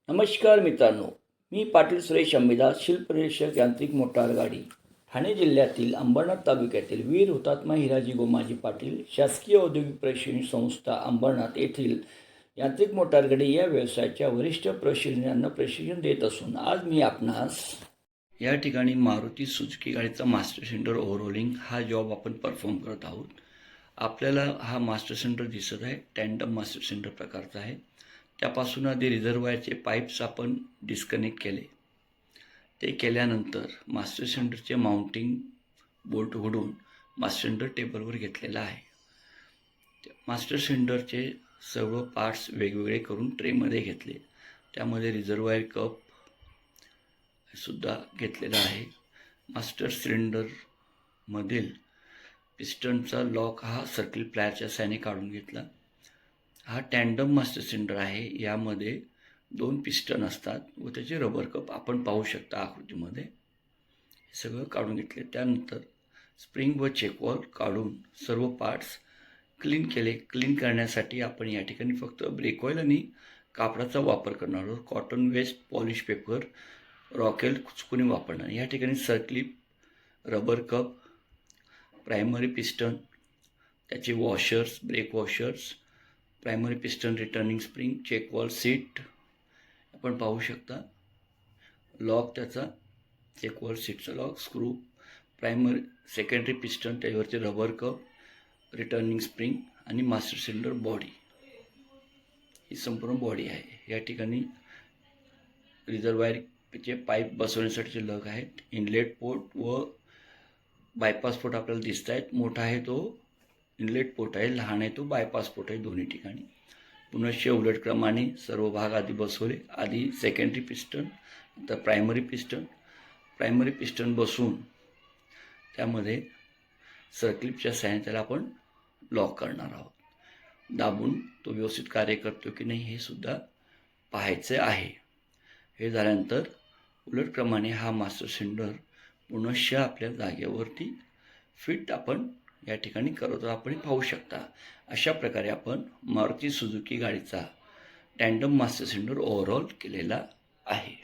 नमस्कार मित्रांनो, मी पाटील सुरेश अंबिदास, शिल्पनिरीक्षक यांत्रिक मोटार गाडी, ठाणे जिल्ह्यातील अंबरनाथ तालुक्यातील वीर हुतात्मा हिराजी गोमाजी पाटील शासकीय औद्योगिक प्रशिक्षण संस्था अंबरनाथ येथील यांत्रिक मोटार गाडी या व्यवसायाच्या वरिष्ठ प्रशिक्षकांना प्रशिक्षण देत असून आज मी आपणास या ठिकाणी मारुती सुझुकी गाडीचा मास्टर सेंटर ओव्हरऑलिंग हा जॉब आपण परफॉर्म करत आहोत. आपल्याला हा मास्टर सेंटर दिसत आहे, टँडम मास्टर सेंटर प्रकारचा आहे. त्यापासून आधी रिझर्वायरचे पाईप्स आपण डिस्कनेक्ट केले. ते केल्यानंतर मास्टर सेंटरचे माउंटिंग बोल्ट उघडून मास्टर सेंटर टेबलवर घेतलेला आहे. मास्टर सेंटरचे सर्व पार्ट्स वेगवेगळे करून ट्रेमध्ये घेतले. त्यामध्ये रिझर्वायर कप सुद्धा घेतलेला आहे. मास्टर सिलेंडरमधील पिस्टनचा लॉक हा सर्कल प्लायरच्या सहाय्याने काढून घेतला. हा टँडम मास्टर सिलेंडर आहे. यामध्ये 2 पिस्टन असतात व त्याचे रबर कप आपण पाहू शकता आकृतीमध्ये. हे सगळं काढून घेतले. त्यानंतर स्प्रिंग व चेकवॉल काढून सर्व पार्ट्स क्लीन केले. क्लीन करण्यासाठी आपण या ठिकाणी फक्त ब्रेक ऑइल आणि कापडाचा वापर करणार आहोत. कॉटन वेस्ट, पॉलिश पेपर, रॉकेल कुणी वापरणार. या ठिकाणी circlip, rubber cup, primary piston, त्याचे washers, brake washers, primary piston, returning spring, check valve seat आपण पाहू शकता. लॉक त्याचा चेक वॉल सीटचा lock, screw, primary secondary piston, त्याच्यावरचे रबर कप, रिटर्निंग स्प्रिंग आणि मास्टर सिलेंडर बॉडी. ही संपूर्ण बॉडी आहे. या ठिकाणी रिझर्वायरचे पाईप बसवण्यासाठीचे लग आहेत. इनलेट पोर्ट व बायपास पोर्ट आपल्याला दिसत आहेत. मोठा आहे तो इनलेट पोर्ट आहे, लहान आहे तो बायपास पोर्ट आहे. दोन्ही ठिकाणी पुनश्च उलट क्रमाने सर्व भाग आधी बसवले. आधी सेकंडरी पिस्टन, नंतर प्रायमरी पिस्टन. प्रायमरी पिस्टन बसून त्यामध्ये सर्क्लिपच्या सहाय्याने त्याला आपण लॉक करणार आहोत. दाबून तो व्यवस्थित कार्य करतो की नाही हे सुद्धा पाहायचे आहे. हे झाल्यानंतर उलट क्रमाने हा मास्टर सिलेंडर पुनश्च आपल्या जागेवरती फिट आपण या ठिकाणी करत आपण पाहू शकता. अशा प्रकारे आपण मारुती सुझुकी गाडीचा टँडम मास्टर सिलेंडर ओव्हरऑल केलेला आहे.